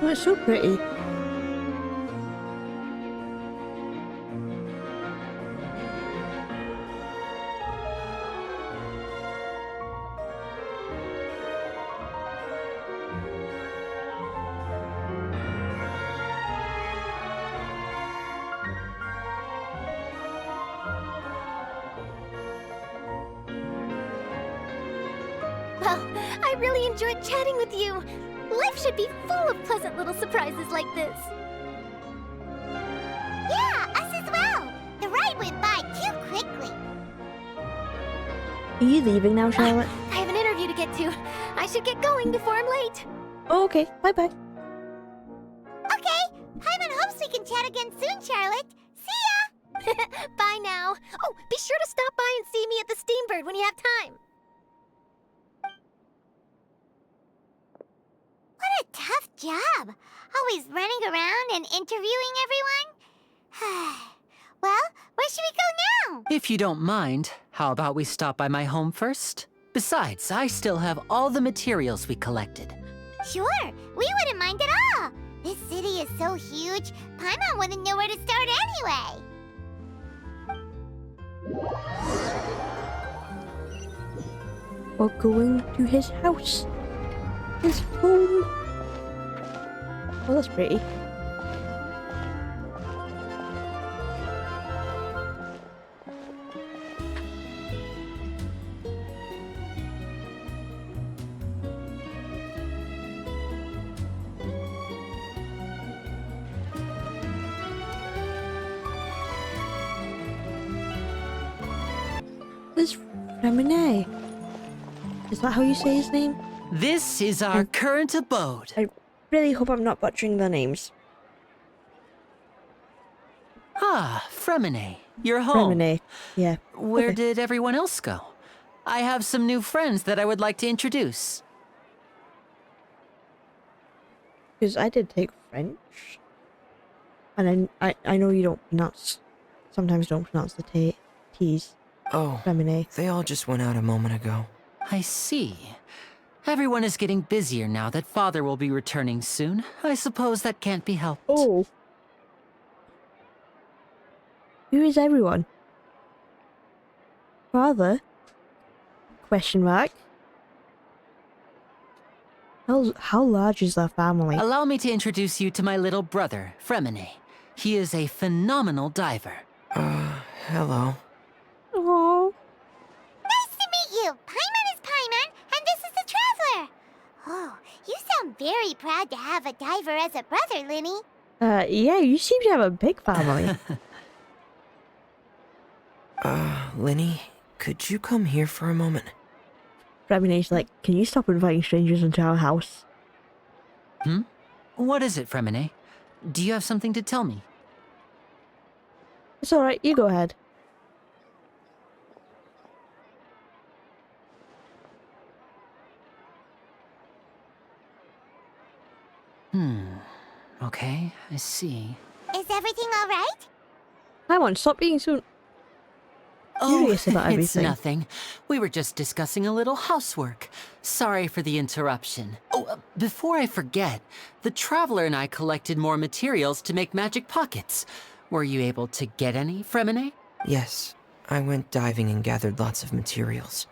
Oh, it's so pretty. Well, I really enjoyed chatting with you. Life should be full of pleasant little surprises like this. Yeah, us as well. The ride went by too quickly. Are you leaving now, Charlotte? I have an interview to get to. I should get going before I'm late. Oh, okay. Bye-bye. Okay, Paimon hopes we can chat again soon, Charlotte. See ya! Bye now. Oh, be sure to stop by and see me at the Steambird when you have time. What a tough job. Always running around and interviewing everyone. Well, where should we go now? If you don't mind, how about we stop by my home first? Besides, I still have all the materials we collected. Sure, we wouldn't mind at all. This city is so huge, Paimon wouldn't know where to start anyway. We're going to his house. His home. Oh, that's pretty. This Remine. Is that how you say his name? This is our current abode. I really hope I'm not butchering their names. Ah, Fremine, you're home. Remine. Yeah. Where Okay. did everyone else go? I have some new friends that I would like to introduce. Because I did take French. And I know you don't pronounce... Sometimes don't pronounce the T's. Oh, Remine. they all just went out a moment ago. I see. Everyone is getting busier now that Father will be returning soon. I suppose that can't be helped. Oh. Who is everyone? Father? Question mark. How large is their family? Allow me to introduce you to my little brother, Fremine. He is a phenomenal diver. Hello. Oh. Nice to meet you. Paimon is Paimon, and this is the Traveler. Oh, you sound very proud to have a diver as a brother, Lyney. Yeah, you seem to have a big family. Lyney, could you come here for a moment? Remine's like, can you stop inviting strangers into our house? What is it, Fremine? Do you have something to tell me? It's alright, you go ahead. Okay, I see. Is everything all right? Come on, stop being so curious about it's everything. nothing. We were just discussing a little housework. Sorry for the interruption. Oh, before I forget, the Traveler and I collected more materials to make magic pockets. Were you able to get any, Fremine? Yes, I went diving and gathered lots of materials.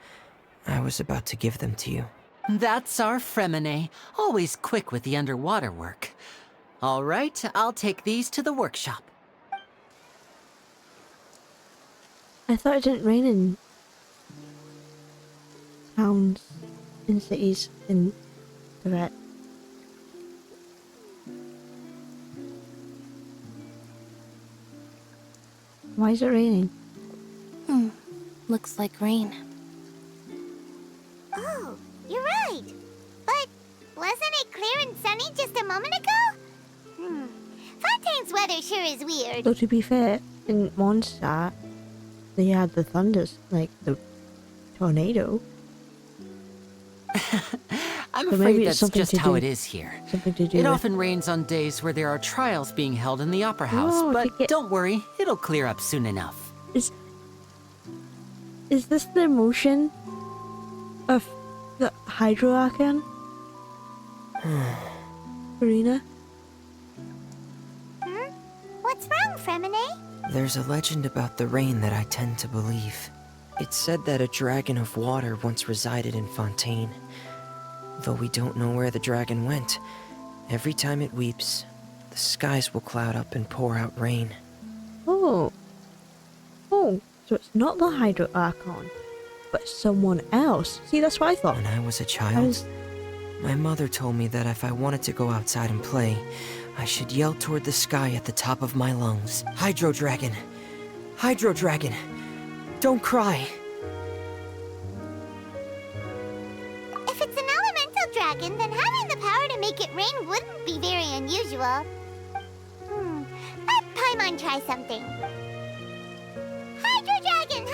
I was about to give them to you. That's our Fremine, always quick with the underwater work. All right, I'll take these to the workshop. I thought it didn't rain in towns, in cities, in Tibet. Why is it raining? Looks like rain. Oh, you're right. But wasn't it clear and sunny just a moment ago? Fontaine's weather sure is weird. Though to be fair, in Mondstadt, they had the thunders, like the tornado. I'm But maybe afraid it's that's something just to how do- it is here. Something to do It with... often rains on days where there are trials being held in the Opera House, Oh, but to get- don't worry, it'll clear up soon enough. Is this the motion of the Hydro Arcan? Arena? Fremine? There's a legend about the rain that I tend to believe. It's said that a dragon of water once resided in Fontaine. Though we don't know where the dragon went, every time it weeps, the skies will cloud up and pour out rain. Oh. Oh, so it's not the Hydro Archon, but someone else. See, that's what I thought. When I was a child, my mother told me that if I wanted to go outside and play, I should yell toward the sky at the top of my lungs. Hydro Dragon! Hydro Dragon! Don't cry! If it's an elemental dragon, then having the power to make it rain wouldn't be very unusual. Let Paimon try something. Hydro Dragon,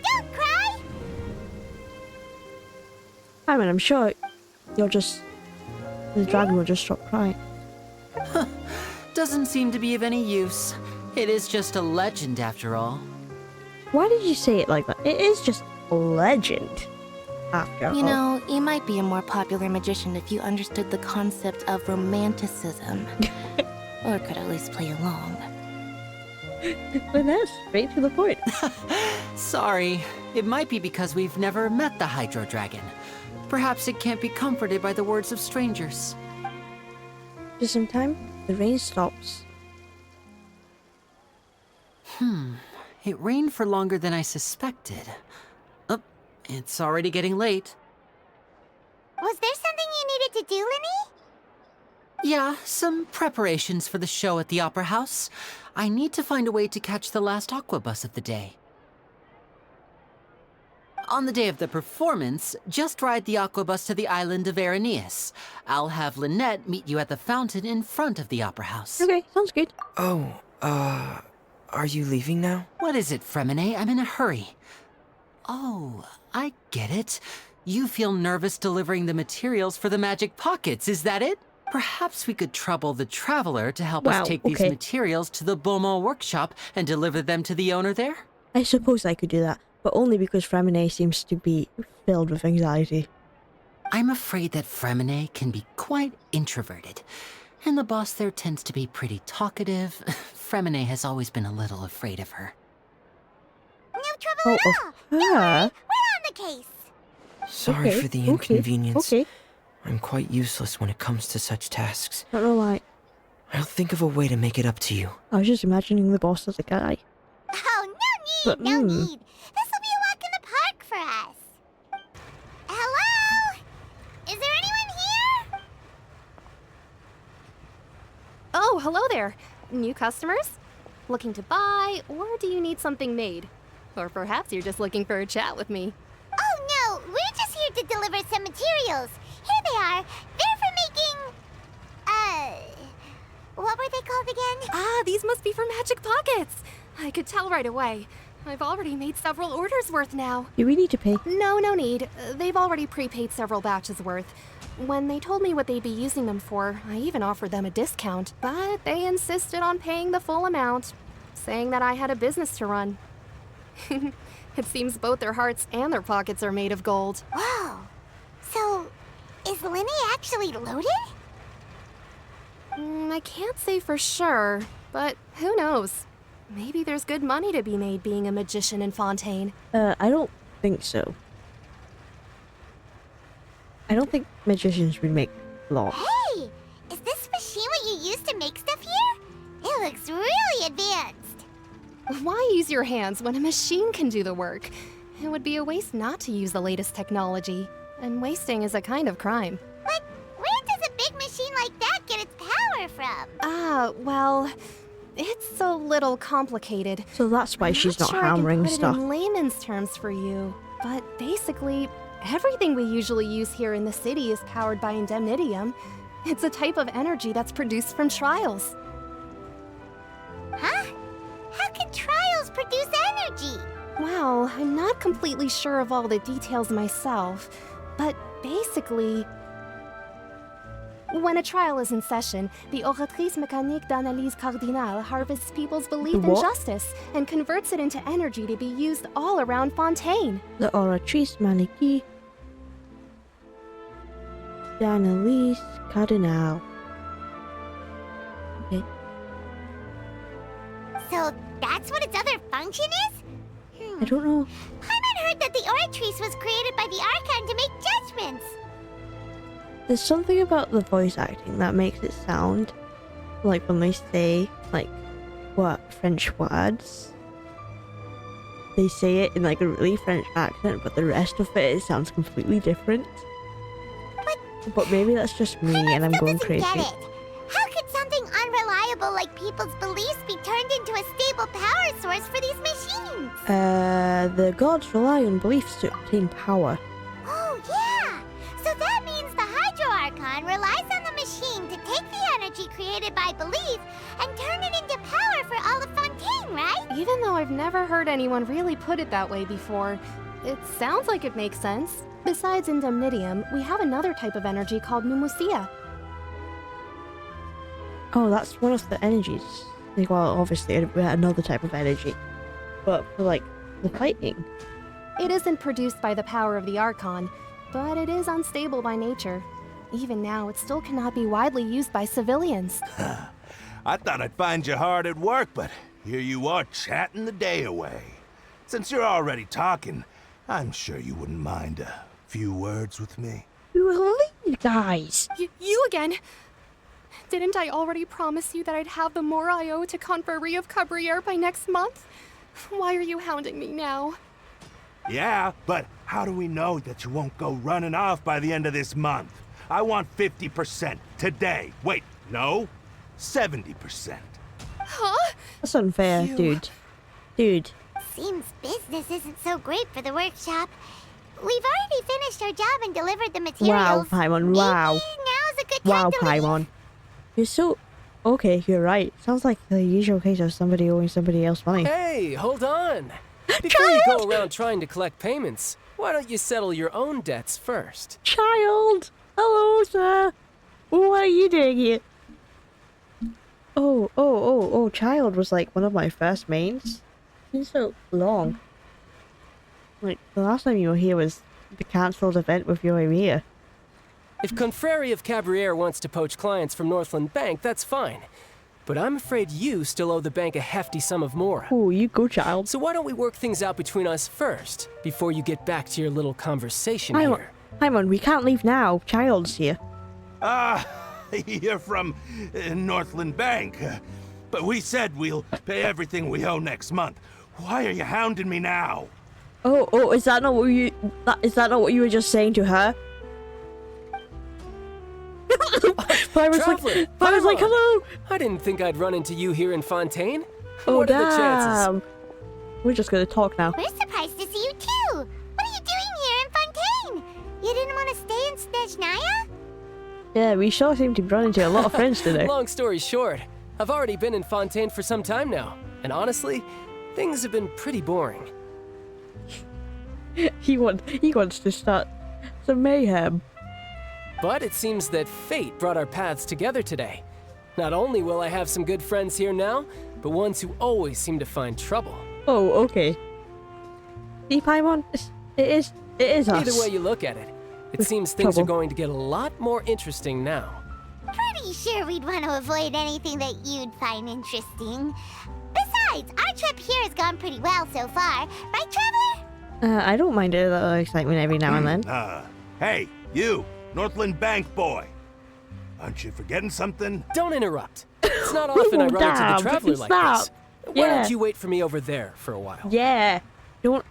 don't cry! I mean, I'm sure the dragon will just stop crying. Doesn't seem to be of any use. It is just a legend after all. Why did you say it like that? It is just a legend. After all. You know, you might be a more popular magician if you understood the concept of romanticism. Or could at least play along. But that's straight to the point. Sorry, it might be because we've never met the Hydro Dragon. Perhaps it can't be comforted by the words of strangers. Just some time, the rain stops. It rained for longer than I suspected. Oh, it's already getting late. Was there something you needed to do, Lyney? Yeah, some preparations for the show at the Opera House. I need to find a way to catch the last aqua bus of the day. On the day of the performance, just ride the aqua bus to the island of Araneus. I'll have Lynette meet you at the fountain in front of the Opera House. Okay, sounds good. Oh, are you leaving now? What is it, Fremine? I'm in a hurry. Oh, I get it. You feel nervous delivering the materials for the magic pockets, is that it? Perhaps we could trouble the Traveler to help us take these materials to the Beaumont workshop and deliver them to the owner there? I suppose I could do that, but only because Fremine seems to be filled with anxiety. I'm afraid that Fremine can be quite introverted, and the boss there tends to be pretty talkative. Fremine has always been a little afraid of her. No trouble at all. Of Don't worry, her? we're on the case. Sorry for the inconvenience. Okay. I'm quite useless when it comes to such tasks. Don't know why. I'll think of a way to make it up to you. I was just imagining the boss as a guy. Oh, But, no need. This will be a walk in the park for us. Hello? Is there anyone here? Oh, hello there. New customers? Looking to buy, or do you need something made? Or perhaps you're just looking for a chat with me. Oh, no. We're just here to deliver some materials. Here they are. They're for making... what were they called again? Ah, these must be for magic pockets. I could tell right away. I've already made several orders worth now. Do we need to pay? No need. They've already prepaid several batches worth. When they told me what they'd be using them for, I even offered them a discount, but they insisted on paying the full amount, saying that I had a business to run. It seems both their hearts and their pockets are made of gold. Whoa. So, is Lyney actually loaded? I can't say for sure, but who knows? Maybe there's good money to be made being a magician in Fontaine. I don't think so. I don't think magicians would make lots. Hey! Is this machine what you use to make stuff here? It looks really advanced. Why use your hands when a machine can do the work? It would be a waste not to use the latest technology, and wasting is a kind of crime. But where does a big machine like that get its power from? Well, it's a little complicated. So that's why she's not sure hammering I can put stuff. it in layman's terms for you, but basically, everything we usually use here in the city is powered by indemnitium. It's a type of energy that's produced from trials. Huh? How can trials produce energy? Well, I'm not completely sure of all the details myself, but basically, when a trial is in session, the Oratrice Mécanique d'Analyse Cardinale harvests people's belief in what? justice and converts it into energy to be used all around Fontaine. The Oratrice Maniquí d'Analyse Cardinal. Okay. So that's what its other function is? I don't know. Paimon heard that the Oratrice was created by the Archon to make judgments. There's something about the voice acting that makes it sound like when they say, like, what, French words? They say it in, like, a really French accent, but the rest of it sounds completely different. But maybe that's just me and I'm going crazy. Get it. How could something unreliable like people's beliefs be turned into a stable power source for these machines? The gods rely on beliefs to obtain power. Oh, yeah! So that means the Hydro Archon relies on the machine to take the energy created by belief and turn it into power for all of Fontaine, right? Even though I've never heard anyone really put it that way before, it sounds like it makes sense. Besides Indemnitium, we have another type of energy called Mumusia. Oh, that's one of the energies. Like, well, obviously, another type of energy. But for, like, the fighting. It isn't produced by the power of the Archon, but it is unstable by nature. Even now, it still cannot be widely used by civilians. I thought I'd find you hard at work, but here you are chatting the day away. Since you're already talking, I'm sure you wouldn't mind a few words with me. Who are these guys? You again? Didn't I already promise you that I'd have the more I owe to Confrérie of Cabriere by next month? Why are you hounding me now? Yeah, but how do we know that you won't go running off by the end of this month? I want 50% today. Wait, no, 70%. Huh? That's unfair, dude. Dude. Seems business isn't so great for the workshop. We've already finished our job and delivered the materials. Wow, Paimon, wow. Maybe now's a good Wow, time to leave. Paimon. You're so... Okay, you're right. Sounds like the usual case of somebody owing somebody else money. Hey, hold on. Before you go around trying to collect payments, why don't you settle your own debts first? Child! Hello, sir! What are you doing here? Oh, Child was like one of my first mains. It's been so long. Like, the last time you were here was the cancelled event with Yoimiya. If Confrérie of Cabriere wants to poach clients from Northland Bank, that's fine. But I'm afraid you still owe the bank a hefty sum of Mora. Oh, you go, Child. So why don't we work things out between us first, before you get back to your little conversation here? Paimon, we can't leave now. Child's here. You're from Northland Bank. But we said we'll pay everything we owe next month. Why are you hounding me now? Oh, is that not what you... Is that not what you were just saying to her? Traveler, I was like, hello! I didn't think I'd run into you here in Fontaine. Oh, what are the chances? damn. We're just gonna talk now. We're surprised to see you too. What are you doing here in Fontaine? You didn't want to stay in Snezhnaya? Yeah, we sure seem to be running into a lot of friends today. Long story short, I've already been in Fontaine for some time now, and honestly, things have been pretty boring. He wants to start some mayhem. But it seems that fate brought our paths together today. Not only will I have some good friends here now, but ones who always seem to find trouble. Oh, okay. See, Paimon, it is us. Either way you look at it, it seems things are going to get a lot more interesting now. Pretty sure we'd want to avoid anything that you'd find interesting. Besides, our trip here has gone pretty well so far, right, Traveler? I don't mind a little excitement every now and then. Hey, you, Northland Bank boy. Aren't you forgetting something? Don't interrupt. It's not often I run into the Traveler like this. Why don't you wait for me over there for a while? Yeah. Don't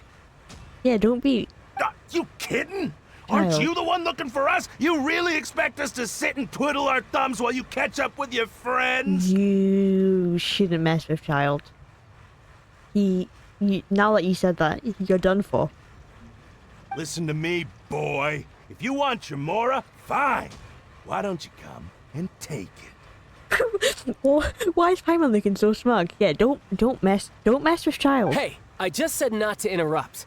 be... You kidding? Aren't you the one looking for us? You really expect us to sit and twiddle our thumbs while you catch up with your friends? You shouldn't mess with Child. Now that you said that, you're done for. Listen to me, boy. If you want your Mora, fine. Why don't you come and take it? Why is Paimon looking so smug? Yeah, don't mess with Child. Hey, I just said not to interrupt.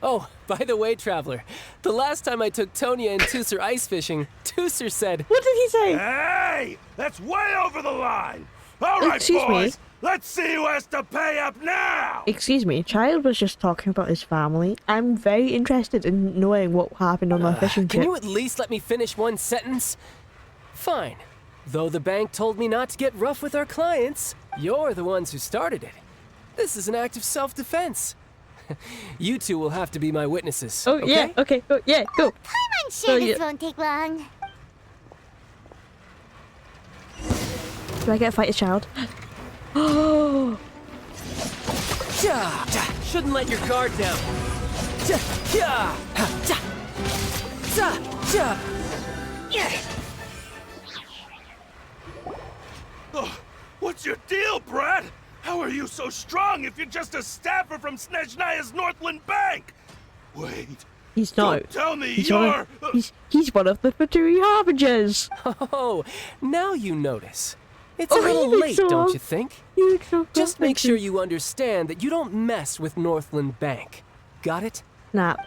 Oh, by the way, Traveler, the last time I took Tonya and Tusser ice fishing, Tusser said... What did he say? Hey! That's way over the line! All right, Excuse boys! me? Let's see who has to pay up now! Excuse me, Child was just talking about his family. I'm very interested in knowing what happened on that fishing trip. Can you at least let me finish one sentence? Fine. Though the bank told me not to get rough with our clients, you're the ones who started it. This is an act of self-defense. You two will have to be my witnesses. Oh, okay? yeah, okay, go, yeah, go. I'm sure Oh, this yeah. won't take long. Do I get to fight a child? Oh, Ja! Shouldn't let your guard down. Ja! Ja! Ha! Ja! Za! Ja! Yeah! Oh, what's your deal, Brad? How are you so strong if you're just a staffer from Snezhnaya's Northland Bank? Wait. he's not. Don't tell me He's you're... he's one of the Fatui Harbingers. Oh, now you notice. It's Oh, a little you late, saw. don't you think? You so Just make good. sure you understand that you don't mess with Northland Bank. Got it? Snap.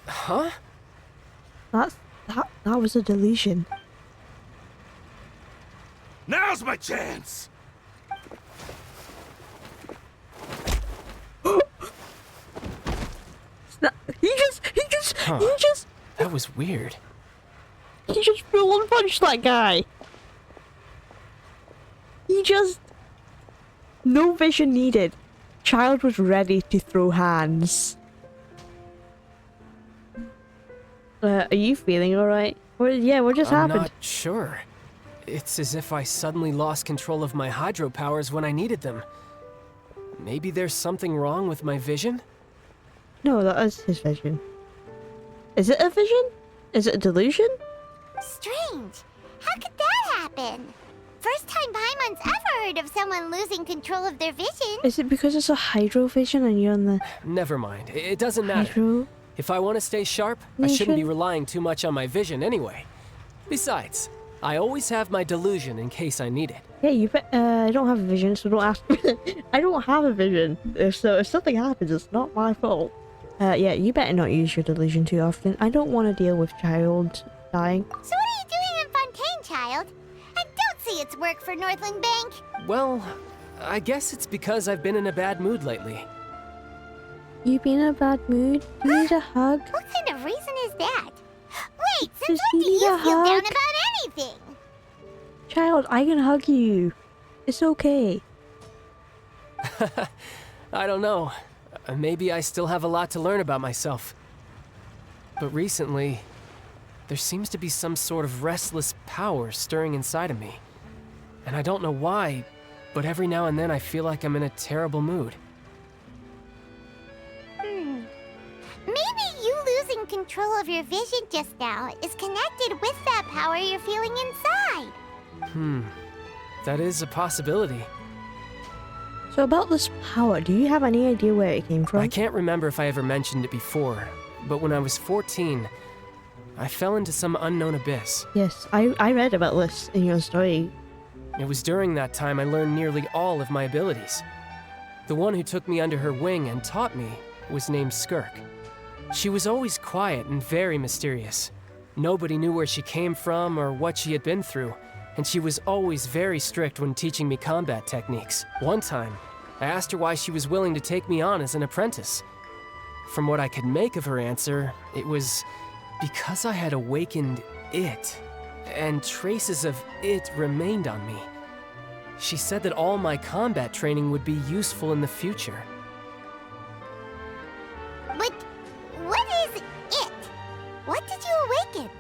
Huh? That was a delusion. Now's my chance! He That was weird. just full on punched that guy. He just... No vision needed. Child was ready to throw hands. Are you feeling alright? What just I'm happened? not sure. It's as if I suddenly lost control of my hydro powers when I needed them. Maybe there's something wrong with my vision? No, that is his vision. Is it a vision? Is it a delusion? Strange. How could that happen? First time Paimon's ever heard of someone losing control of their vision. Is it because it's a hydro vision and you're on the Never mind. It doesn't matter. hydro? If I want to stay sharp, I shouldn't be Nation? relying too much on my vision anyway. Besides, I always have my delusion in case I need it. Yeah, you bet. I don't have a vision, so don't ask me. I don't have a vision, so if something happens, it's not my fault. Yeah, you better not use your delusion too often. I don't want to deal with child dying. So what are you doing in Fontaine, child? And don't say it's work for Northland Bank. Well, I guess it's because I've been in a bad mood lately. You been in a bad mood? You need a hug? What kind of reason is that? Wait, since Does when he do need you a feel down hug? about anything? Child, I can hug you. It's okay. I don't know. Maybe I still have a lot to learn about myself. But recently, there seems to be some sort of restless power stirring inside of me. And I don't know why, but every now and then I feel like I'm in a terrible mood. Maybe you losing control of your vision just now is connected with that power you're feeling inside. That is a possibility. So about this power, do you have any idea where it came from? I can't remember if I ever mentioned it before, but when I was 14, I fell into some unknown abyss. Yes, I read about this in your story. It was during that time I learned nearly all of my abilities. The one who took me under her wing and taught me was named Skirk. She was always quiet and very mysterious. Nobody knew where she came from or what she had been through, and she was always very strict when teaching me combat techniques. One time, I asked her why she was willing to take me on as an apprentice. From what I could make of her answer, it was because I had awakened it, and traces of it remained on me. She said that all my combat training would be useful in the future. But what is it? What did you awaken?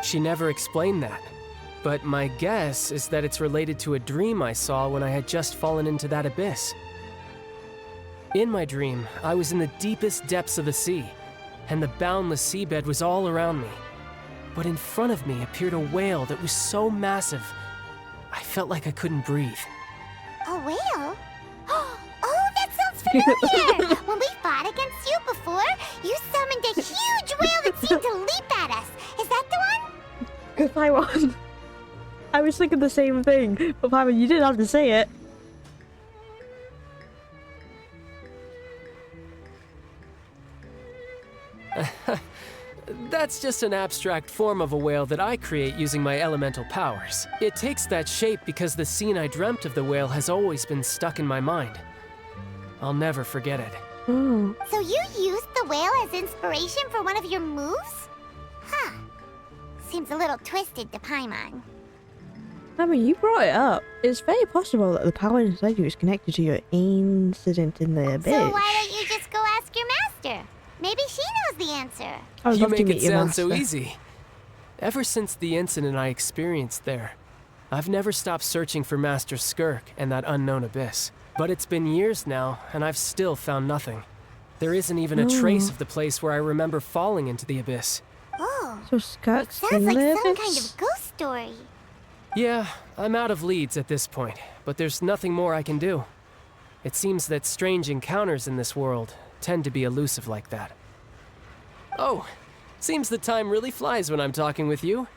She never explained that, but my guess is that it's related to a dream I saw when I had just fallen into that abyss. In my dream, I was in the deepest depths of the sea, and the boundless seabed was all around me. But in front of me appeared a whale that was so massive, I felt like I couldn't breathe. A whale? Oh, that sounds familiar! When we fought against you before, you summoned a huge whale that seemed to leap at us. Is that the one? Good Paimon. I was thinking the same thing, but Paimon, you didn't have to say it. That's just an abstract form of a whale that I create using my elemental powers. It takes that shape because the scene I dreamt of the whale has always been stuck in my mind. I'll never forget it. Oh. So you used the whale as inspiration for one of your moves? Huh. Seems a little twisted to Paimon. I mean, you brought it up. It's very possible that the power inside you is connected to your incident in the abyss. So why don't you just go ask your master? Maybe she knows the answer. I would You love to make meet it your sound master. so easy. Ever since the incident I experienced there, I've never stopped searching for Master Skirk and that unknown abyss. But it's been years now, and I've still found nothing. There isn't even a trace of the place where I remember falling into the abyss. Oh, So Skirk's sounds in like the some abyss? kind of ghost story. Yeah, I'm out of leads at this point, but there's nothing more I can do. It seems that strange encounters in this world tend to be elusive like that. Oh, seems the time really flies when I'm talking with you.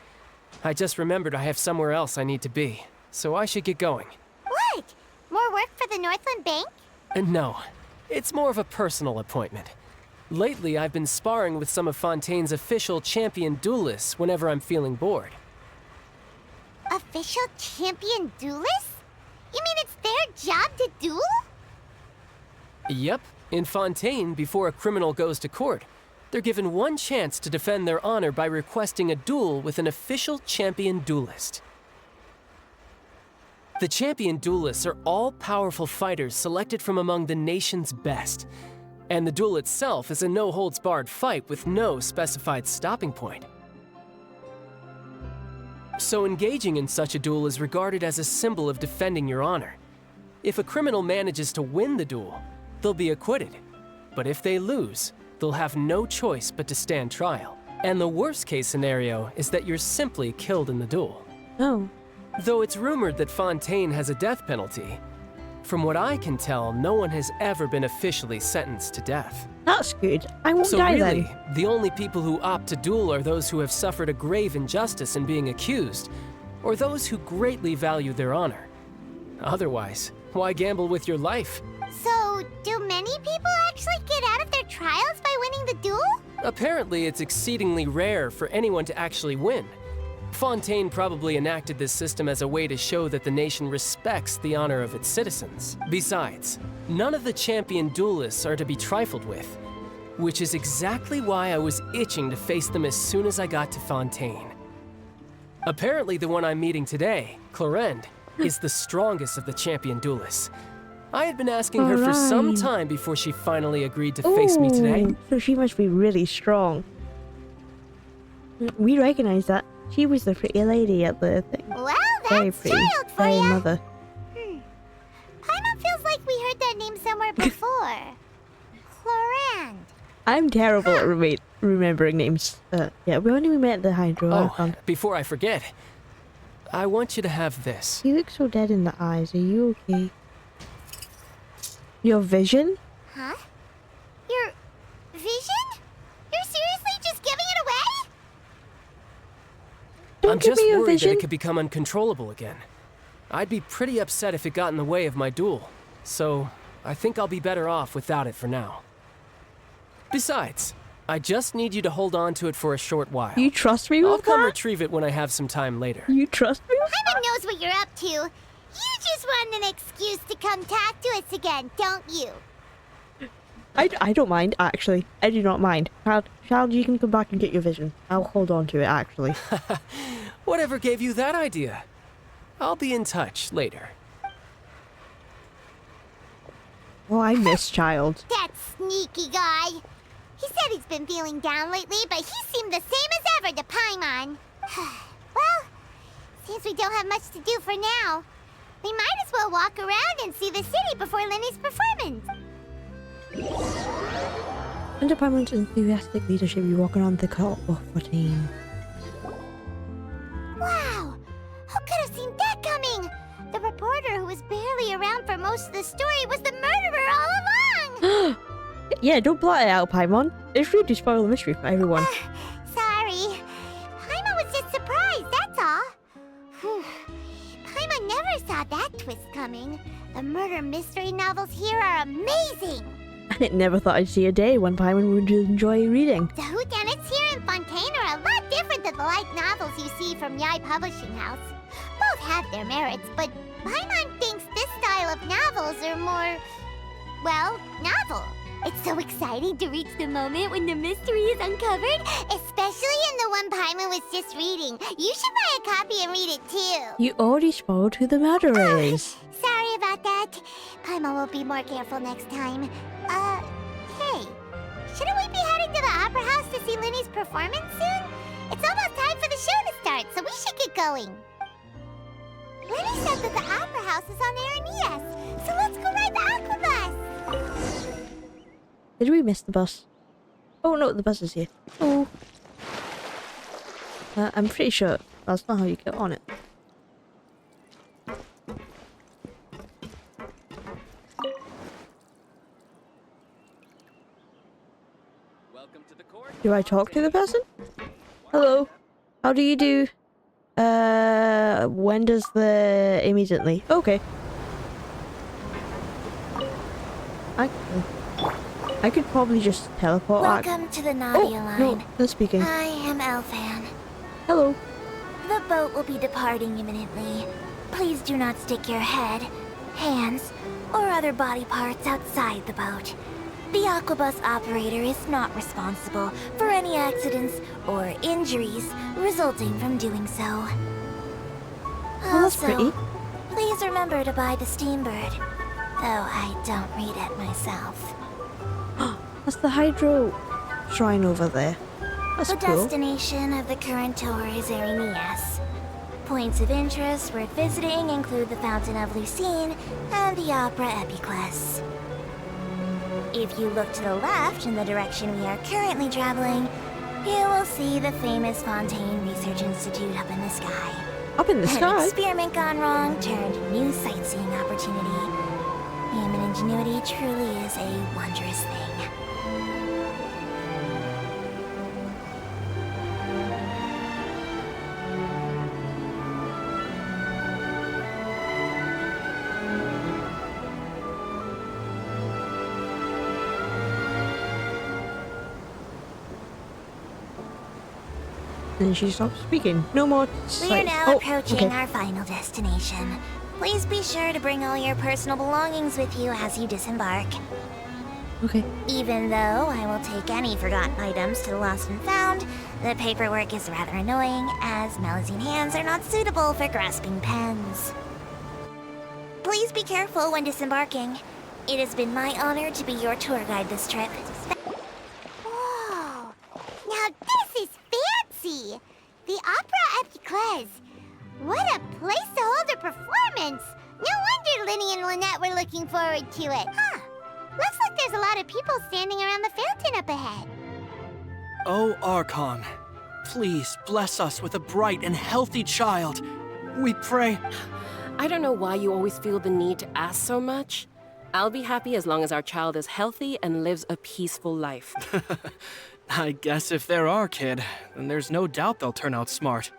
I just remembered I have somewhere else I need to be, so I should get going. What? More work for the Northland Bank? No, it's more of a personal appointment. Lately, I've been sparring with some of Fontaine's official champion duelists whenever I'm feeling bored. Official champion duelists? You mean it's their job to duel? Yep, in Fontaine, before a criminal goes to court, they're given one chance to defend their honor by requesting a duel with an official champion duelist. The champion duelists are all-powerful fighters selected from among the nation's best, and the duel itself is a no-holds-barred fight with no specified stopping point. So engaging in such a duel is regarded as a symbol of defending your honor. If a criminal manages to win the duel, they'll be acquitted. But if they lose, they'll have no choice but to stand trial. And the worst case scenario is that you're simply killed in the duel. Oh. Though it's rumored that Fontaine has a death penalty, from what I can tell, no one has ever been officially sentenced to death. That's good. I won't So die really, then. the only people who opt to duel are those who have suffered a grave injustice in being accused, or those who greatly value their honor. Otherwise, why gamble with your life? So, do many people actually get out of their trials by winning the duel? Apparently, it's exceedingly rare for anyone to actually win. Fontaine probably enacted this system as a way to show that the nation respects the honor of its citizens. Besides, none of the champion duelists are to be trifled with, which is exactly why I was itching to face them as soon as I got to Fontaine. Apparently, the one I'm meeting today, Clorinde, is the strongest of the champion duelists. I had been asking her for some Clorinde. time before she finally agreed to face me today. Ooh, so she must be really strong. We recognize that. She was the pretty lady at the thing. Well, Very that's pretty. child for Very ya. mother. Paimon feels like we heard that name somewhere before. Clorinde. I'm terrible at remembering names. Yeah, we only met the Hydro Oh, Archon. before I forget, I want you to have this. You look so dead in the eyes. Are you okay? Your vision? Huh? Your vision? You're seriously just giving it away? Don't I'm give just me your worried that vision. it could become uncontrollable again. I'd be pretty upset if it got in the way of my duel, so I think I'll be better off without it for now. Besides, I just need you to hold on to it for a short while. You trust me I'll with come that? retrieve it when I have some time later. You trust me with Paimon knows what you're up to. You just want an excuse to come talk to us again, don't you? I don't mind, actually. I do not mind. Child, you can come back and get your vision. I'll hold on to it, actually. Whatever gave you that idea? I'll be in touch later. Oh, I miss Child. That sneaky guy. He said he's been feeling down lately, but he seemed the same as ever to Paimon. Well, since we don't have much to do for now, we might as well walk around and see the city before Lyney's performance. Under Paimon's enthusiastic leadership, you walk around the court of 14. Wow! Who could have seen that coming? The reporter who was barely around for most of the story was the murderer all along! Yeah, don't blot it out, Paimon. It's rude to spoil the mystery for everyone. Sorry. Paimon was just surprised, that's all. Whew. Paimon never saw that twist coming. The murder mystery novels here are amazing! I never thought I'd see a day when Paimon would enjoy reading. The whodunits here in Fontaine are a lot different than the light novels you see from Yai Publishing House. Both have their merits, but Paimon thinks this style of novels are more, well, novel. It's so exciting to reach the moment when the mystery is uncovered, especially in the one Paimon was just reading. You should buy a copy and read it too. You already spoiled who the murderer is. Sorry about that. Paimon will be more careful next time. Hey, shouldn't we be heading to the Opera House to see Lyney's performance soon? It's almost time for the show to start, so we should get going. Lyney said that the Opera House is on Yoimiya, so let's go ride the Aqua Bus. Did we miss the bus? Oh no, the bus is here. Oh. I'm pretty sure that's not how you get on it. Welcome to the court. Do I talk to the person? Hello. How do you do? When does the immediately? Okay. I could probably just teleport. Welcome to the Nadia line. No, they're speaking. I am Elfan. Hello. The boat will be departing imminently. Please do not stick your head, hands, or other body parts outside the boat. The Aquabus operator is not responsible for any accidents or injuries resulting from doing so. Oh, that's pretty. Please remember to buy the Steambird, though I don't read it myself. That's the Hydro shrine over there. That's The cool. destination of the current tour is Yoimiya. Points of interest worth visiting include the Fountain of Lucine and the Opera Epiclese. If you look to the left in the direction we are currently traveling, you will see the famous Fontaine Research Institute up in the sky. Up in the An sky? experiment gone wrong turned new sightseeing opportunity. Human ingenuity truly is a wondrous thing. And she stopped speaking. No more We are sight. now Oh, approaching okay. our final destination. Please be sure to bring all your personal belongings with you as you disembark. Okay. Even though I will take any forgotten items to the lost and found, the paperwork is rather annoying, as Melusine hands are not suitable for grasping pens. Please be careful when disembarking. It has been my honor to be your tour guide this trip. Whoa! Now this is fancy! The Opera Epiclese. What a place to hold a performance! No wonder Lyney and Lynette were looking forward to it. Huh. Looks like there's a lot of people standing around the fountain up ahead. Oh, Archon, please bless us with a bright and healthy child. We pray. I don't know why you always feel the need to ask so much. I'll be happy as long as our child is healthy and lives a peaceful life. I guess if they're our kid, then there's no doubt they'll turn out smart.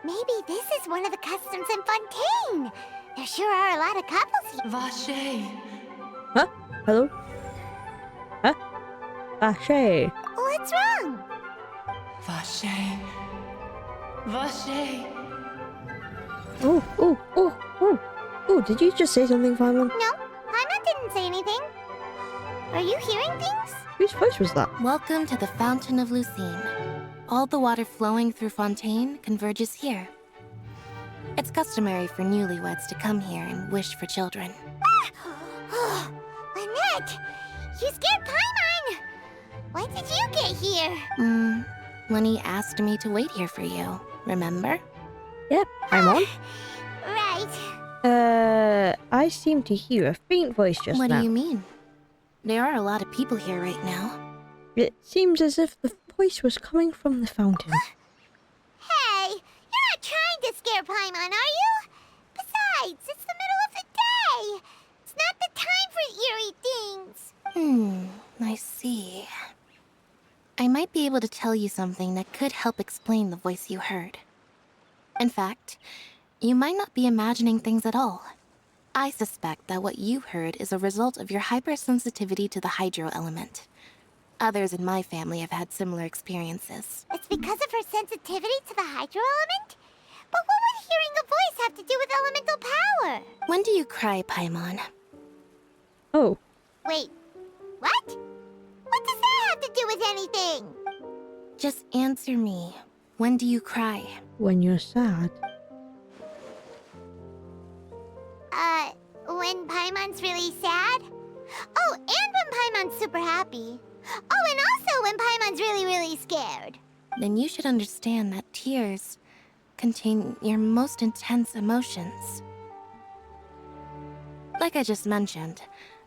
Maybe this is one of the customs in Fontaine. There sure are a lot of couples here. Vache. Huh? Hello? Huh? Vache. What's wrong? Vache. Vache. Oh, did you just say something, Paimon? No, Paimon didn't say anything. Are you hearing things? Whose voice was that? Welcome to the Fountain of Lucine. All the water flowing through Fontaine converges here. It's customary for newlyweds to come here and wish for children. Lynette! You scared Paimon! When did you get here? Lyney asked me to wait here for you, remember? Yep, I'm on. Right. I seem to hear a faint voice just What now. do you mean? There are a lot of people here right now. It seems as if the voice was coming from the fountain. Hey, you're not trying to scare Paimon, are you? Besides, it's the middle of the day. It's not the time for eerie things. I see. I might be able to tell you something that could help explain the voice you heard. In fact, you might not be imagining things at all. I suspect that what you heard is a result of your hypersensitivity to the hydro element. Others in my family have had similar experiences. It's because of her sensitivity to the hydro element? But what would hearing a voice have to do with elemental power? When do you cry, Paimon? Oh, Wait, what? What does that have to do with anything? Just answer me. When do you cry? when you're sad. When Paimon's really sad? Oh, and when Paimon's super happy. Oh, and also when Paimon's really, really scared. Then you should understand that tears contain your most intense emotions. Like I just mentioned,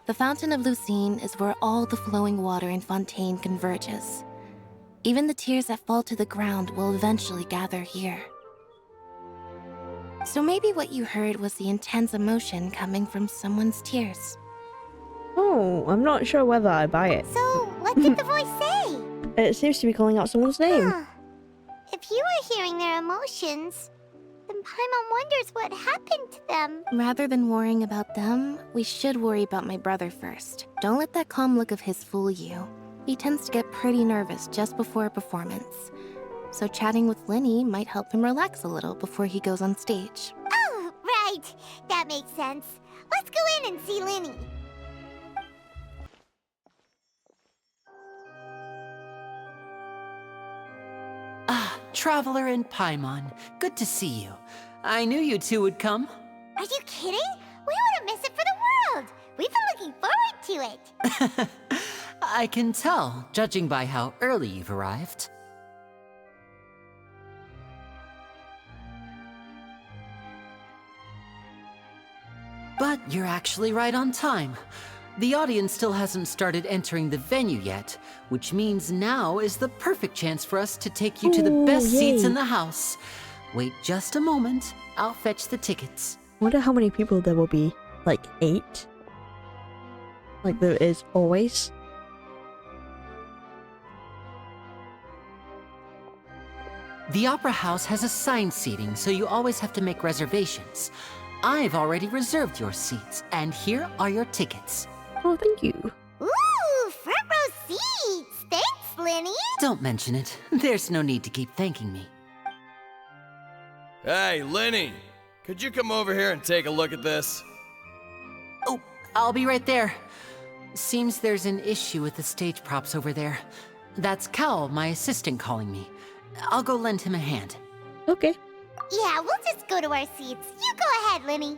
the Fountain of Lucine is where all the flowing water in Fontaine converges. Even the tears that fall to the ground will eventually gather here. So maybe what you heard was the intense emotion coming from someone's tears. Oh, I'm not sure whether I buy it. So, what did the voice say? It seems to be calling out someone's name. Huh. If you were hearing their emotions, then Paimon wonders what happened to them. Rather than worrying about them, we should worry about my brother first. Don't let that calm look of his fool you. He tends to get pretty nervous just before a performance. So chatting with Lyney might help him relax a little before he goes on stage. Oh, right. That makes sense. Let's go in and see Lyney. Ah, Traveler and Paimon. Good to see you. I knew you two would come. Are you kidding? We wouldn't miss it for the world. We've been looking forward to it. I can tell, judging by how early you've arrived. But you're actually right on time. The audience still hasn't started entering the venue yet, which means now is the perfect chance for us to take you to the best seats yay. in the house. Wait just a moment. I'll fetch the tickets. Wonder how many people there will be. Like 8? Like there is always. The Opera House has assigned seating, so you always have to make reservations. I've already reserved your seats, and here are your tickets. Oh, thank you. Ooh, front row seats. Thanks, Lyney. Don't mention it. There's no need to keep thanking me. Hey, Lyney! Could you come over here and take a look at this? Oh, I'll be right there. Seems there's an issue with the stage props over there. That's Cal, my assistant, calling me. I'll go lend him a hand. Okay. Yeah, we'll just go to our seats. You go ahead, Lyney.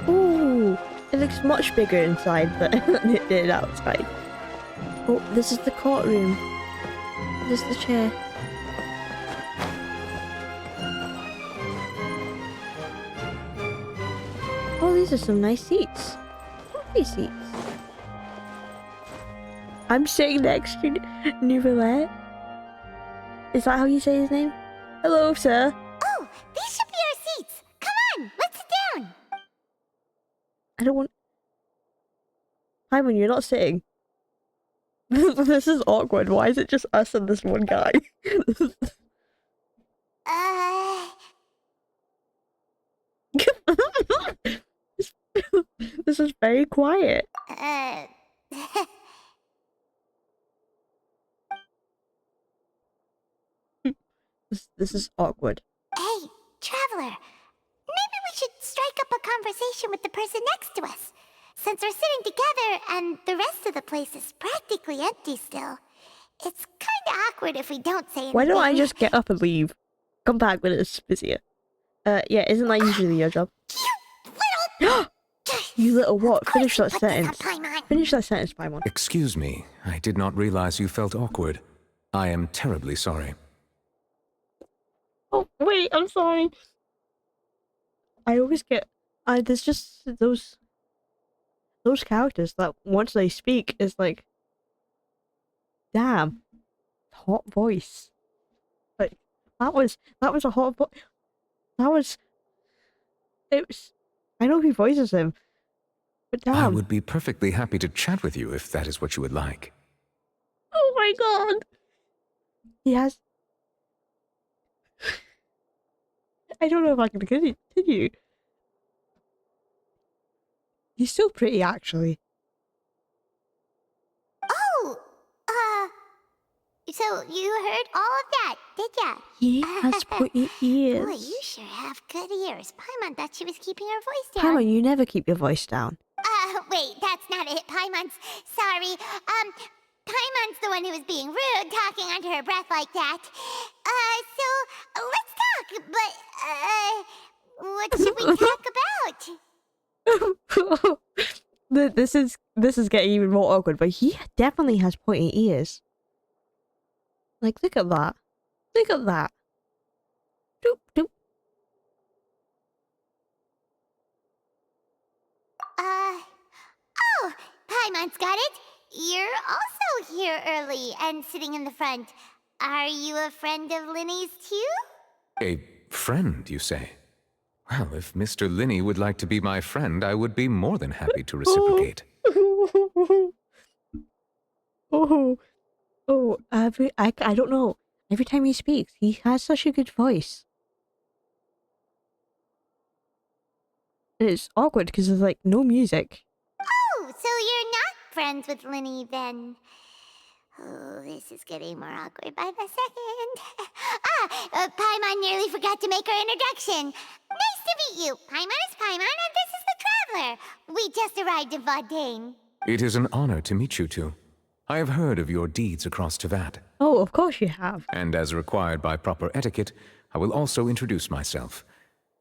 Ooh, it looks much bigger inside than it did outside. Oh, this is the courtroom. This is the chair. Oh, these are some nice seats. Lovely seats. I'm sitting next to Nouvellette. Is that how you say his name? Hello, sir. Oh, these should be our seats. Come on, let's sit down. I don't want... Simon, you're not sitting. This is awkward. Why is it just us and this one guy? This is very quiet. This is awkward. Hey, Traveler. Maybe we should strike up a conversation with the person next to us. Since we're sitting together and the rest of the place is practically empty still, it's kinda awkward if we don't say anything. Why don't I just get up and leave? Come back when it's busier. Yeah, isn't that usually your job? You little... You little what? Finish that Put this on sentence. Paimon. Finish that sentence, Paimon. Excuse me, I did not realize you felt awkward. I am terribly sorry. Oh, wait, I'm sorry. I always get... there's just those characters that once they speak is like... Damn. Hot voice. Like, that was a hot voice. It was... I know who voices him. But damn. I would be perfectly happy to chat with you if that is what you would like. Oh my god. He has... I don't know if I can continue. He's still pretty, actually. Oh, so you heard all of that, did ya? He has pointy ears. Boy, you sure have good ears. Paimon thought she was keeping her voice down. Paimon, you never keep your voice down. Wait, that's not it. Paimon's sorry. Paimon's the one who was being rude, talking under her breath like that. So let's talk. But what should we talk about? This is getting even more awkward, but he definitely has pointy ears. Like, look at that. Look at that. Doop, doop. Oh, Paimon's got it. You're also here early and sitting in the front. Are you a friend of Lyney's too? A friend, you say? Well, if Mr. Lyney would like to be my friend, I would be more than happy to reciprocate. I don't know. Every time he speaks, he has such a good voice. And it's awkward because there's like no music. Oh, so you're not friends with Lyney then? Oh, this is getting more awkward by the second. Paimon nearly forgot to make her introduction. Nice to meet you. Paimon is Paimon, and this is the Traveler. We just arrived in Fontaine. It is an honor to meet you two. I have heard of your deeds across Tevat. Oh, of course you have. And as required by proper etiquette, I will also introduce myself.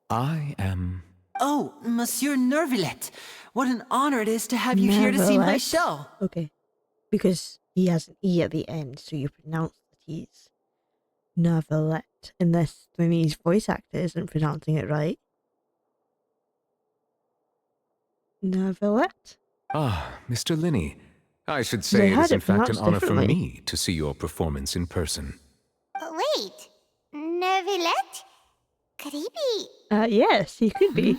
I am... Oh, Monsieur Nervillet. What an honor it is to have you here to see my Nervillet. show. Okay. Because he has an E at the end, so you pronounce the T's. Nervillet. Unless Lyney's voice actor isn't pronouncing it right. Nervillet? Ah, Mr. Lyney. I should They say it had is in it fact an pronounced honor for differently. me to see your performance in person. Wait, Nervillet? Could he be? Yes, he could be.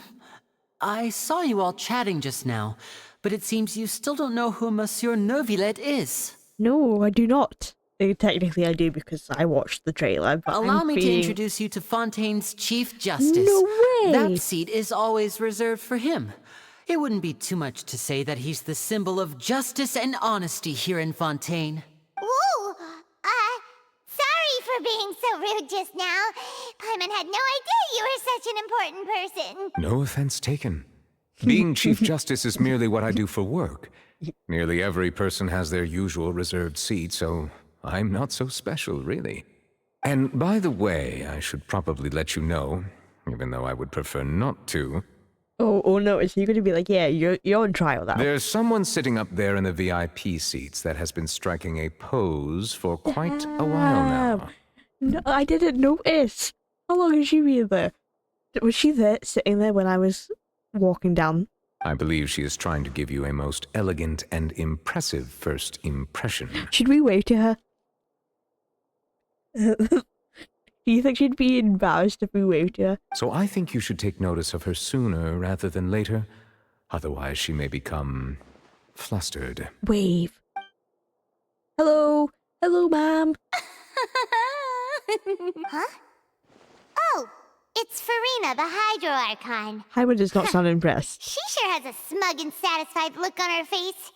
I saw you all chatting just now, but it seems you still don't know who Monsieur Nervillet is. No, I do not. Technically, I do because I watched the trailer. But Allow I'm me to being... introduce you to Fontaine's Chief Justice. No way! That seat is always reserved for him. It wouldn't be too much to say that he's the symbol of justice and honesty here in Fontaine. Whoa! Sorry for being so rude just now. Paimon had no idea you were such an important person. No offense taken. Being Chief Justice is merely what I do for work. Nearly every person has their usual reserved seat, so I'm not so special, really. And by the way, I should probably let you know, even though I would prefer not to. Oh no, is he going to be like, yeah, you're on trial now? There's someone sitting up there in the VIP seats that has been striking a pose for quite a while now. No, I didn't notice. How long has she been there? Was she there, sitting there when I was walking down? I believe she is trying to give you a most elegant and impressive first impression. Should we wave to her? Do you think she'd be embarrassed if we waved to her? So I think you should take notice of her sooner rather than later. Otherwise, she may become flustered. Wave. Hello. Hello, ma'am. Huh? Oh, it's Farina, the Hydro Archon. Hyman does not sound impressed. She sure has a smug and satisfied look on her face.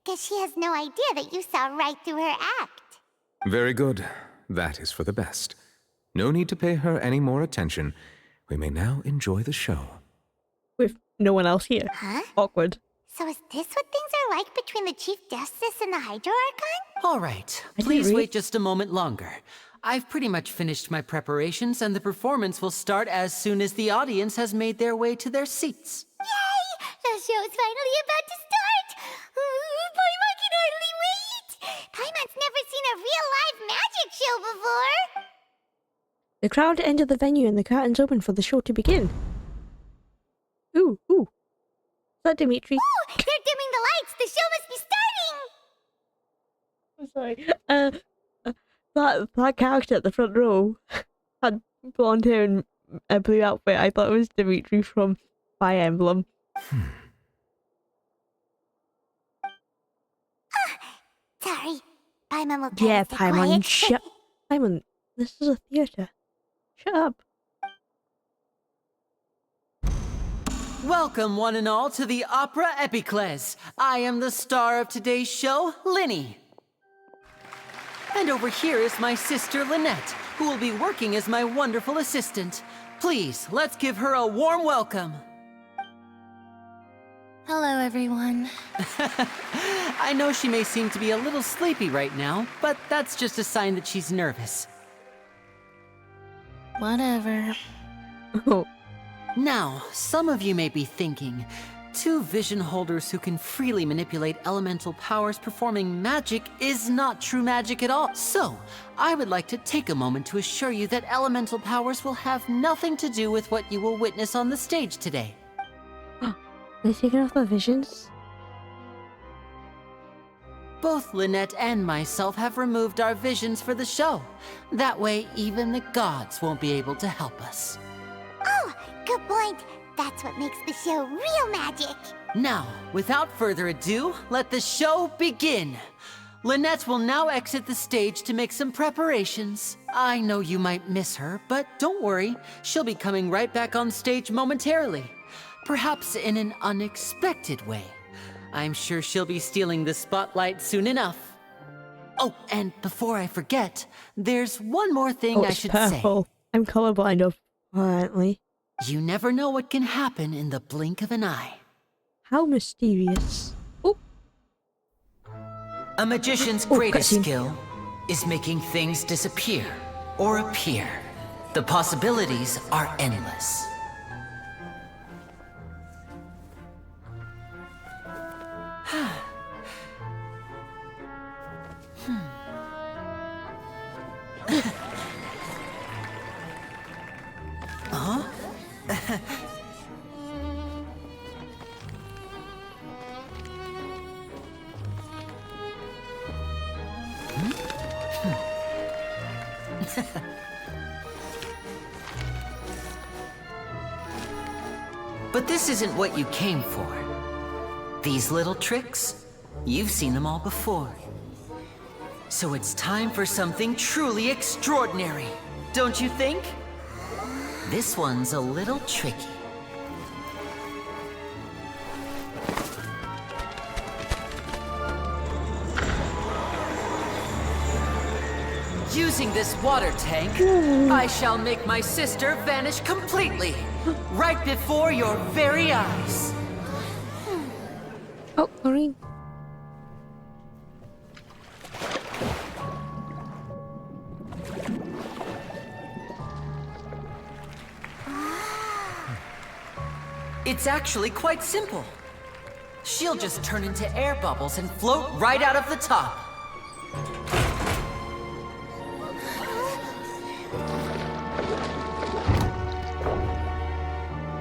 Guess she has no idea that you saw right through her act. Very good. That is for the best. No need to pay her any more attention. We may now enjoy the show. With no one else here. Huh? Awkward. So is this what things are like between the Chief Justice and the Hydro Archon? All right, I didn't please read- wait just a moment longer. I've pretty much finished my preparations, and the performance will start as soon as the audience has made their way to their seats. Yay! The show's finally about to start! Paimon can hardly wait! Paimon's never seen a real live magic show before! The crowd entered the venue and the curtains opened for the show to begin. Ooh. Is that Dimitri? Oh, they're dimming the lights! The show must be starting! I'm sorry. That character at the front row had blonde hair and a blue outfit. I thought it was Dimitri from Fire Emblem. Sorry. Paimon will try Yeah, to stay Paimon, quiet. shut. Paimon, this is a theater. Shut up. Welcome, one and all, to the Opera Epiclese. I am the star of today's show, Lyney. And over here is my sister, Lynette, who will be working as my wonderful assistant. Please, let's give her a warm welcome. Hello, everyone. I know she may seem to be a little sleepy right now, but that's just a sign that she's nervous. Whatever. Oh. Now, some of you may be thinking, two vision holders who can freely manipulate elemental powers performing magic is not true magic at all. So, I would like to take a moment to assure you that elemental powers will have nothing to do with what you will witness on the stage today. They're taking off my visions? Both Lynette and myself have removed our visions for the show. That way, even the gods won't be able to help us. Oh, good point. That's what makes the show real magic. Now, without further ado, let the show begin. Lynette will now exit the stage to make some preparations. I know you might miss her, but don't worry. She'll be coming right back on stage momentarily. Perhaps in an unexpected way. I'm sure she'll be stealing the spotlight soon enough. Oh, and before I forget, there's one more thing I should purple. say. I'm colorblind, apparently. You never know what can happen in the blink of an eye. How mysterious. Oh. A magician's greatest skill is making things disappear or appear. The possibilities are endless. But this isn't what you came for. These little tricks, you've seen them all before. So it's time for something truly extraordinary, don't you think? This one's a little tricky. Using this water tank, I shall make my sister vanish completely, right before your very eyes. Oh, Maureen. It's actually quite simple. She'll just turn into air bubbles and float right out of the top.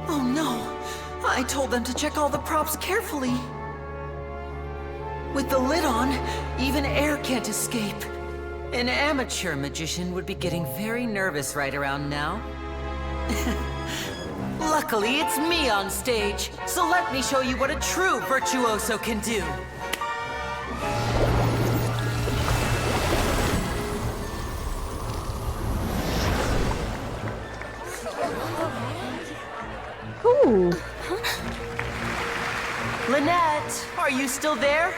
Oh no! I told them to check all the props carefully. With the lid on, even air can't escape. An amateur magician would be getting very nervous right around now. Luckily, it's me on stage, so let me show you what a true virtuoso can do. Ooh. Lynette, are you still there?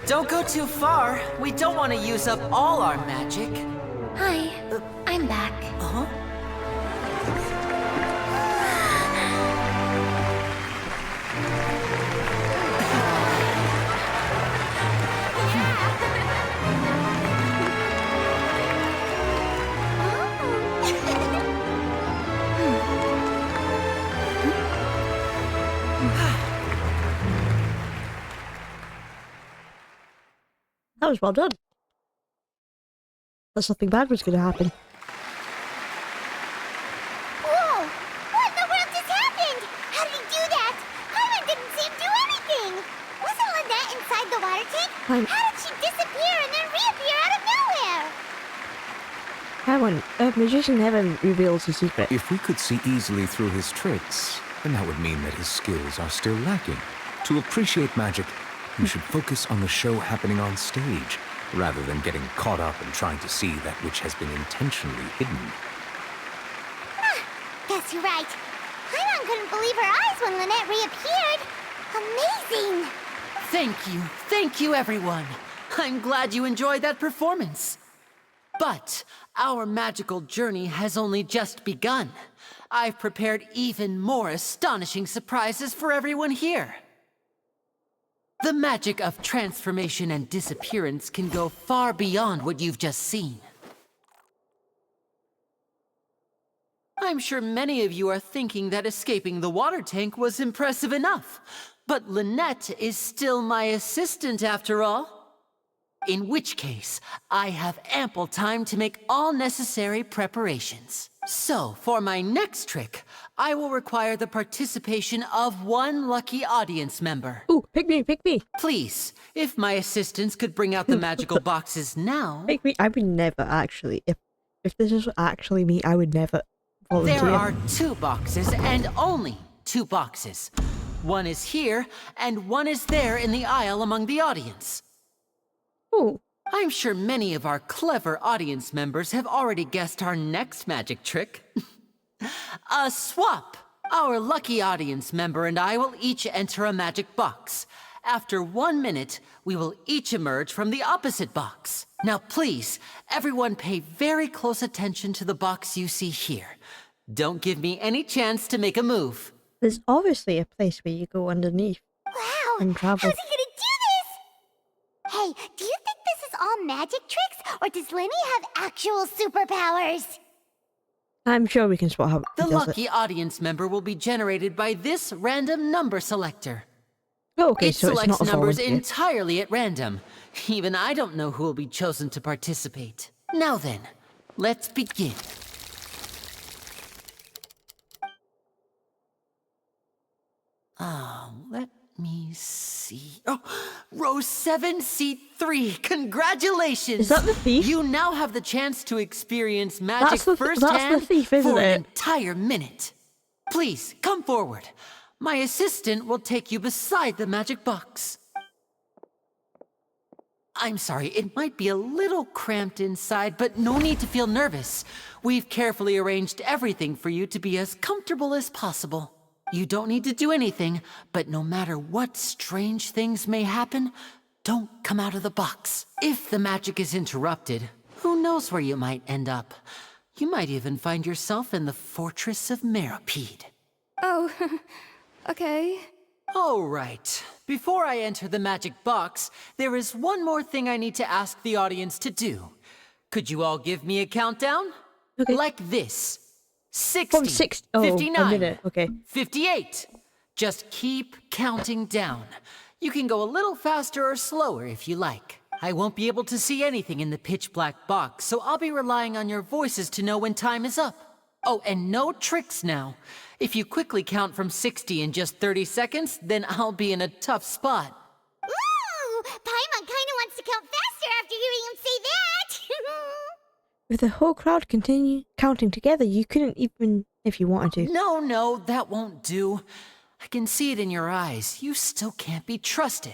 Don't go too far. We don't want to use up all our magic. Hi, I'm back. Uh-huh. That was well done. Thought something bad was going to happen. Whoa! What in the world just happened? How did he do that? Paimon didn't see him do anything. Wasn't Lynette inside the water tank? How did she disappear and then reappear out of nowhere? Paimon, a magician never reveals his secret. If we could see easily through his tricks, then that would mean that his skills are still lacking. To appreciate magic, you should focus on the show happening on stage, rather than getting caught up in trying to see that which has been intentionally hidden. Guess you're right. Paimon couldn't believe her eyes when Lynette reappeared. Amazing! Thank you everyone. I'm glad you enjoyed that performance. But our magical journey has only just begun. I've prepared even more astonishing surprises for everyone here. The magic of transformation and disappearance can go far beyond what you've just seen. I'm sure many of you are thinking that escaping the water tank was impressive enough, but Lynette is still my assistant after all. In which case, I have ample time to make all necessary preparations. So, for my next trick, I will require the participation of one lucky audience member. Ooh, pick me, pick me. Please, if my assistants could bring out the magical boxes now. Pick me. I would never actually. If this is actually me, I would never volunteer. There are 2 boxes and only 2 boxes. One is here and one is there in the aisle among the audience. Oh. I'm sure many of our clever audience members have already guessed our next magic trick. A swap! Our lucky audience member and I will each enter a magic box. After 1 minute, we will each emerge from the opposite box. Now please, everyone pay very close attention to the box you see here. Don't give me any chance to make a move. There's obviously a place where you go underneath. Wow! And travel. How's he gonna do this? Hey, do you think this is all magic tricks, or does Lyney have actual superpowers? I'm sure we can spot how The he does lucky it. audience member will be generated by this random number selector. Oh, okay, It so it's selects not a numbers volunteer. entirely at random. Even I don't know who will be chosen to participate. Now then, let's begin. Let me see. Oh, row 7, seat 3. Congratulations! Is that the thief? You now have the chance to experience magic That's the firsthand thief, isn't for an it? entire minute. Please, come forward. My assistant will take you beside the magic box. I'm sorry, it might be a little cramped inside, but no need to feel nervous. We've carefully arranged everything for you to be as comfortable as possible. You don't need to do anything, but no matter what strange things may happen, don't come out of the box. If the magic is interrupted, who knows where you might end up? You might even find yourself in the Fortress of Meropide. Oh, okay. All right. Before I enter the magic box, there is one more thing I need to ask the audience to do. Could you all give me a countdown? Okay. Like this. 60, From 60. Oh, 59, a minute. Okay. 58. Just keep counting down. You can go a little faster or slower if you like. I won't be able to see anything in the pitch black box, so I'll be relying on your voices to know when time is up. Oh, and no tricks now. If you quickly count from 60 in just 30 seconds, then I'll be in a tough spot. Ooh! Paimon kinda wants to count faster after hearing him say that! If the whole crowd continue counting together, you couldn't even if you wanted to. No, that won't do. I can see it in your eyes. You still can't be trusted.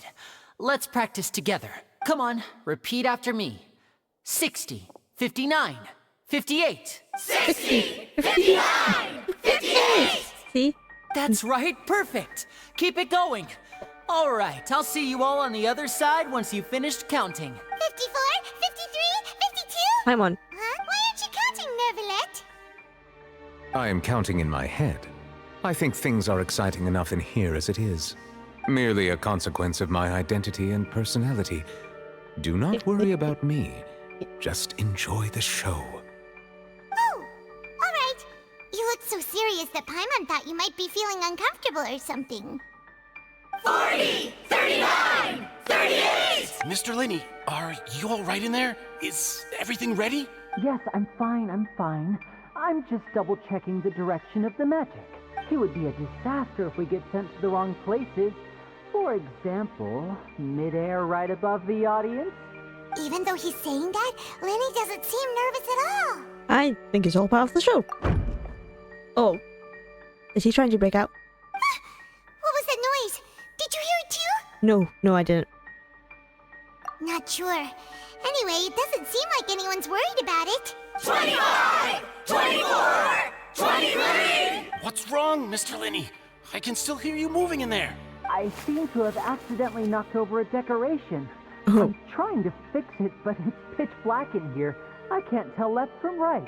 Let's practice together. Come on, repeat after me. 60, 59, 58. 60, 59, 58! See? That's right, perfect. Keep it going. All right, I'll see you all on the other side once you've finished counting. 54, 53, 52? Paimon. Huh? Why aren't you counting, Nervalet? I am counting in my head. I think things are exciting enough in here as it is. Merely a consequence of my identity and personality. Do not worry about me. Just enjoy the show. Oh, alright. You look so serious that Paimon thought you might be feeling uncomfortable or something. 40, 39, 38! Mr. Lyney, are you all right in there? Is everything ready? Yes, I'm fine. I'm just double-checking the direction of the magic. It would be a disaster if we get sent to the wrong places. For example, midair right above the audience. Even though he's saying that, Lyney doesn't seem nervous at all. I think it's all part of the show. Oh. Is he trying to break out? What was that noise? Did you hear it too? No, I didn't. Not sure. Anyway, it doesn't seem like anyone's worried about it. 25, 24, 23! What's wrong? wrong, Mr. Lyney? I can still hear you moving in there. I seem to have accidentally knocked over a decoration. Oh. I'm trying to fix it, but it's pitch black in here. I can't tell left from right.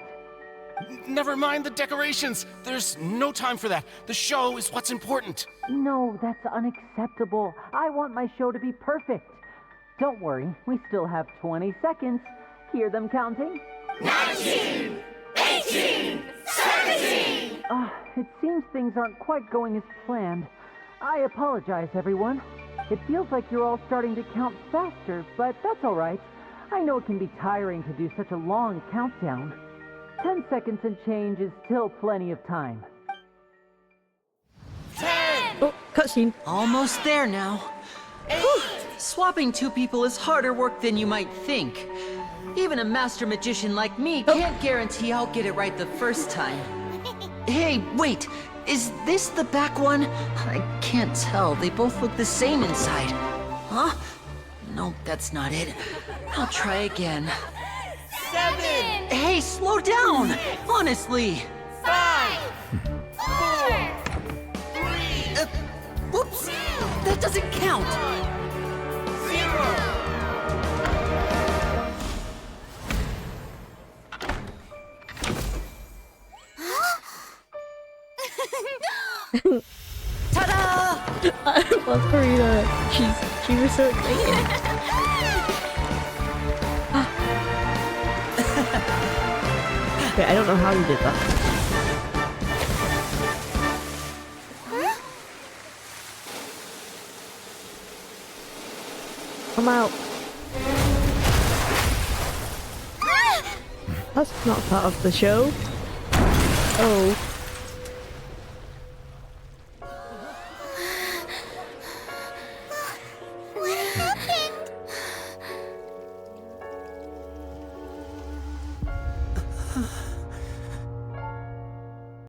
Never mind the decorations. There's no time for that. The show is what's important. No, that's unacceptable. I want my show to be perfect. Don't worry, we still have 20 seconds. Hear them counting? 19! 18! 17! It seems things aren't quite going as planned. I apologize, everyone. It feels like you're all starting to count faster, but that's all right. I know it can be tiring to do such a long countdown. 10 seconds and change is still plenty of time. 10! Oh, cutscene. Almost there now. Whew. Swapping two people is harder work than you might think. Even a master magician like me can't guarantee I'll get it right the first time. Hey, wait! Is this the back one? I can't tell. They both look the same inside. Huh? No, that's not it. I'll try again. 7! Hey, slow down! Honestly! 5! 4! 3! Whoops! That doesn't count! 0! Ta-da! I love Karina. She was so excited. Okay, I don't know how you did that. I'm out. That's not part of the show. Oh.